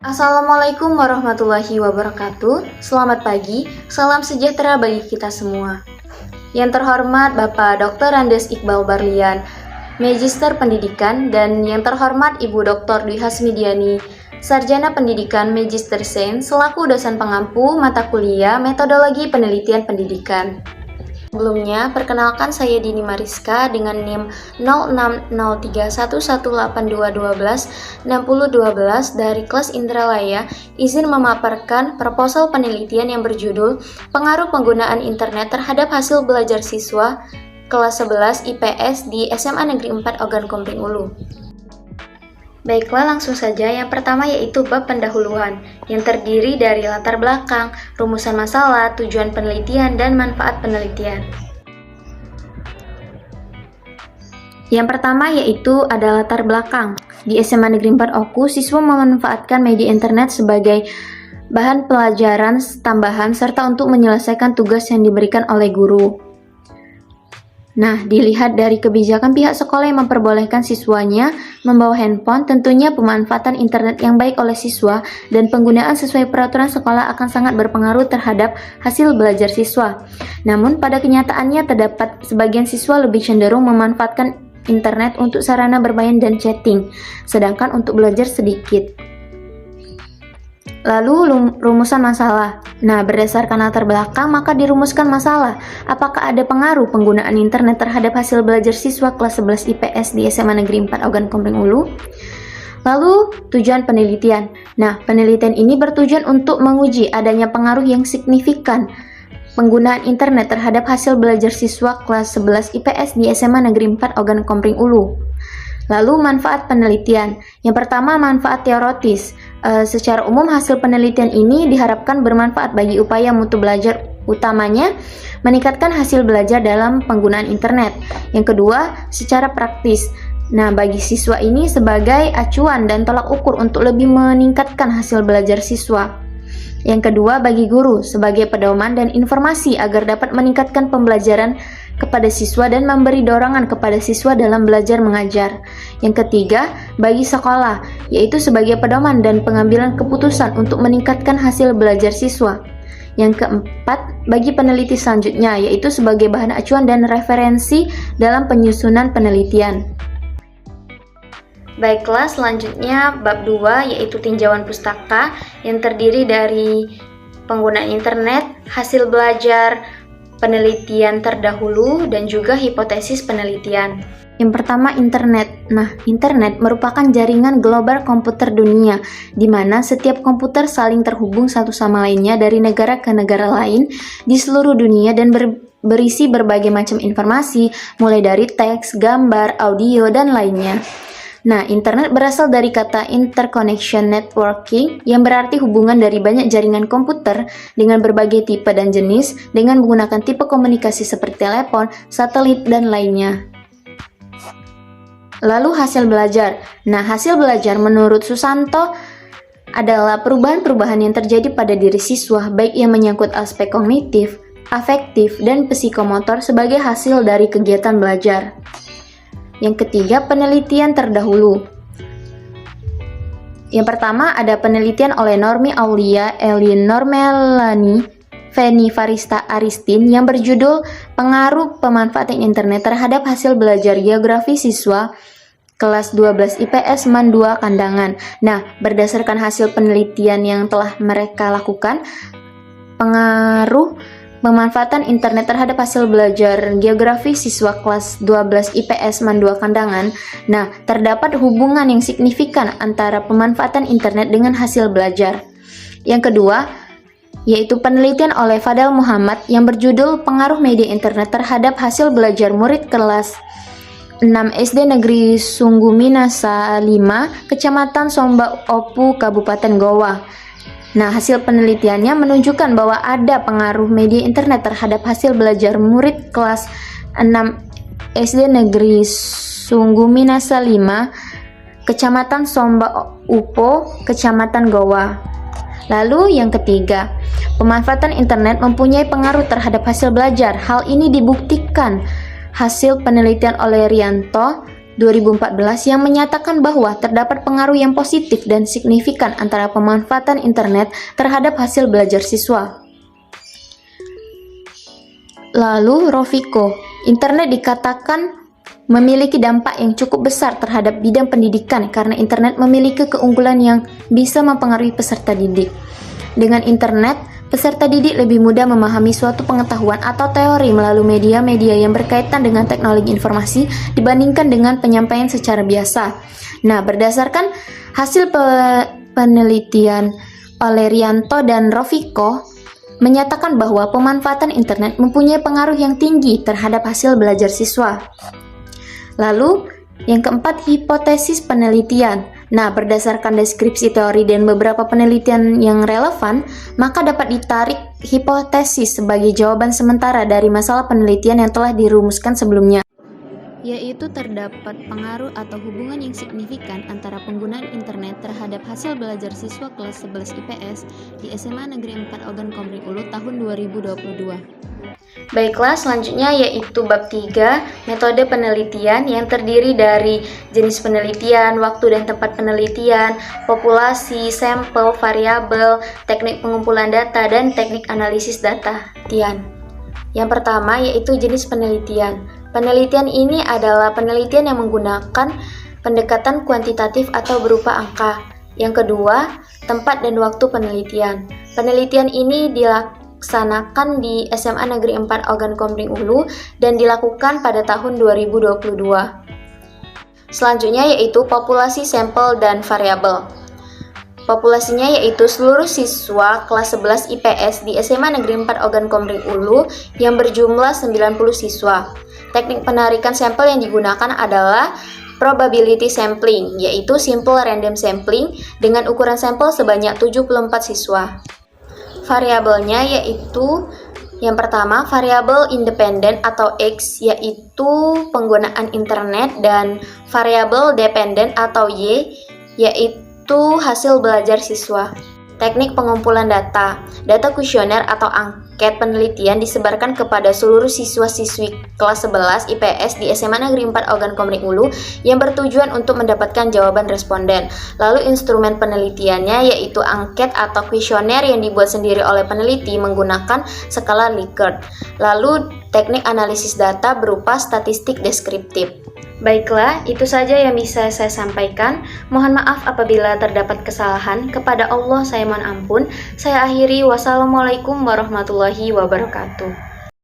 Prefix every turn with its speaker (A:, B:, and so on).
A: Assalamualaikum warahmatullahi wabarakatuh. Selamat pagi, salam sejahtera bagi kita semua. Yang terhormat Bapak Dr. Andes Iqbal Barlian, Magister Pendidikan, dan yang terhormat Ibu Dr. Dwi Hasmidiani, Sarjana Pendidikan Magister Sains selaku dosen pengampu mata kuliah Metodologi Penelitian Pendidikan. Sebelumnya, perkenalkan saya Dini Mariska dengan NIM 06031182126012 dari kelas Indralaya, izin memaparkan proposal penelitian yang berjudul Pengaruh Penggunaan Internet Terhadap Hasil Belajar Siswa kelas 11 IPS di SMA Negeri 4 Ogan Komering Ulu. Baiklah, langsung saja. Yang pertama yaitu bab pendahuluan, yang terdiri dari latar belakang, rumusan masalah, tujuan penelitian, dan manfaat penelitian. Yang pertama yaitu ada latar belakang. Di SMA Negeri 4 Oku, siswa memanfaatkan media internet sebagai bahan pelajaran tambahan serta untuk menyelesaikan tugas yang diberikan oleh guru. Nah, dilihat dari kebijakan pihak sekolah yang memperbolehkan siswanya membawa handphone, tentunya pemanfaatan internet yang baik oleh siswa dan penggunaan sesuai peraturan sekolah akan sangat berpengaruh terhadap hasil belajar siswa. Namun, pada kenyataannya terdapat sebagian siswa lebih cenderung memanfaatkan internet untuk sarana bermain dan chatting, sedangkan untuk belajar sedikit. Lalu rumusan masalah. Nah, berdasarkan latar belakang maka dirumuskan masalah. Apakah ada pengaruh penggunaan internet terhadap hasil belajar siswa kelas 11 IPS di SMA Negeri 4 Ogan Komering Ulu? Lalu tujuan penelitian. Nah, penelitian ini bertujuan untuk menguji adanya pengaruh yang signifikan penggunaan internet terhadap hasil belajar siswa kelas 11 IPS di SMA Negeri 4 Ogan Komering Ulu. Lalu manfaat penelitian. Yang pertama, manfaat teoritis. Secara umum hasil penelitian ini diharapkan bermanfaat bagi upaya mutu belajar, utamanya meningkatkan hasil belajar dalam penggunaan internet. Yang kedua, secara praktis. Nah, bagi siswa ini sebagai acuan dan tolak ukur untuk lebih meningkatkan hasil belajar siswa. Yang kedua, bagi guru sebagai pedoman dan informasi agar dapat meningkatkan pembelajaran kepada siswa dan memberi dorongan kepada siswa dalam belajar mengajar. Yang ketiga, bagi sekolah, yaitu sebagai pedoman dan pengambilan keputusan untuk meningkatkan hasil belajar siswa. Yang keempat, bagi peneliti selanjutnya, yaitu sebagai bahan acuan dan referensi dalam penyusunan penelitian. Baiklah, selanjutnya bab 2 yaitu tinjauan pustaka yang terdiri dari penggunaan internet, hasil belajar, penelitian terdahulu, dan juga hipotesis penelitian. Yang pertama, internet. Nah, internet merupakan jaringan global komputer dunia, di mana setiap komputer saling terhubung satu sama lainnya dari negara ke negara lain di seluruh dunia dan berisi berbagai macam informasi, mulai dari teks, gambar, audio, dan lainnya. Nah, internet berasal dari kata interconnection networking yang berarti hubungan dari banyak jaringan komputer dengan berbagai tipe dan jenis dengan menggunakan tipe komunikasi seperti telepon, satelit, dan lainnya. Lalu hasil belajar. Nah, hasil belajar menurut Susanto adalah perubahan-perubahan yang terjadi pada diri siswa baik yang menyangkut aspek kognitif, afektif, dan psikomotor sebagai hasil dari kegiatan belajar. Yang ketiga, penelitian terdahulu. Yang pertama ada penelitian oleh Normi Aulia, Elinor Melani, Feni Farista Aristin yang berjudul Pengaruh Pemanfaatan Internet Terhadap Hasil Belajar Geografi Siswa kelas 12 IPS MAN 2 Kandangan. Nah, berdasarkan hasil penelitian yang telah mereka lakukan, pengaruh pemanfaatan internet terhadap hasil belajar geografi siswa kelas 12 IPS MAN 2 Kandangan. Nah, terdapat hubungan yang signifikan antara pemanfaatan internet dengan hasil belajar. Yang kedua, yaitu penelitian oleh Fadel Muhammad yang berjudul Pengaruh Media Internet Terhadap Hasil Belajar Murid Kelas 6 SD Negeri Sungguh Minasa 5, Kecamatan Somba Opu, Kabupaten Goa. Nah, hasil penelitiannya menunjukkan bahwa ada pengaruh media internet terhadap hasil belajar murid kelas 6 SD Negeri Sungguh Minasa 5, Kecamatan Somba Upo, Kecamatan Goa. Lalu yang ketiga, pemanfaatan internet mempunyai pengaruh terhadap hasil belajar. Hal ini dibuktikan hasil penelitian oleh Rianto, 2014 yang menyatakan bahwa terdapat pengaruh yang positif dan signifikan antara pemanfaatan internet terhadap hasil belajar siswa. Lalu Rofiko, internet dikatakan memiliki dampak yang cukup besar terhadap bidang pendidikan karena internet memiliki keunggulan yang bisa mempengaruhi peserta didik. Dengan internet, peserta didik lebih mudah memahami suatu pengetahuan atau teori melalui media-media yang berkaitan dengan teknologi informasi dibandingkan dengan penyampaian secara biasa. Nah, berdasarkan hasil penelitian oleh Rianto dan Rofiko, menyatakan bahwa pemanfaatan internet mempunyai pengaruh yang tinggi terhadap hasil belajar siswa. Lalu, yang keempat, hipotesis penelitian. Nah, berdasarkan deskripsi teori dan beberapa penelitian yang relevan, maka dapat ditarik hipotesis sebagai jawaban sementara dari masalah penelitian yang telah dirumuskan sebelumnya, yaitu terdapat pengaruh atau hubungan yang signifikan antara penggunaan internet terhadap hasil belajar siswa kelas 11 IPS di SMA Negeri 4 Ogan Komering Ulu tahun 2022. Baiklah, selanjutnya yaitu bab 3, metode penelitian yang terdiri dari jenis penelitian, waktu dan tempat penelitian, populasi, sampel, variabel, teknik pengumpulan data, dan teknik analisis data. Yang pertama yaitu jenis penelitian. Penelitian ini adalah penelitian yang menggunakan pendekatan kuantitatif atau berupa angka. Yang kedua, tempat dan waktu penelitian. Penelitian ini dilaksanakan di SMA Negeri 4 Ogan Komering Ulu dan dilakukan pada tahun 2022. Selanjutnya yaitu populasi, sampel, dan variabel. Populasinya yaitu seluruh siswa kelas 11 IPS di SMA Negeri 4 Ogan Komering Ulu yang berjumlah 90 siswa. Teknik penarikan sampel yang digunakan adalah probability sampling, yaitu simple random sampling dengan ukuran sampel sebanyak 74 siswa. Variabelnya yaitu yang pertama, variabel independen atau X, yaitu penggunaan internet, dan variabel dependen atau Y, yaitu hasil belajar siswa. Teknik pengumpulan data. Data kuesioner atau angket penelitian disebarkan kepada seluruh siswa-siswi kelas 11 IPS di SMA Negeri 4 Ogan Komering Ulu yang bertujuan untuk mendapatkan jawaban responden. Lalu instrumen penelitiannya yaitu angket atau kuesioner yang dibuat sendiri oleh peneliti menggunakan skala Likert. Lalu teknik analisis data berupa statistik deskriptif. Baiklah, itu saja yang bisa saya sampaikan. Mohon maaf apabila terdapat kesalahan. Kepada Allah saya mohon ampun. Saya akhiri. Wassalamualaikum warahmatullahi wabarakatuh.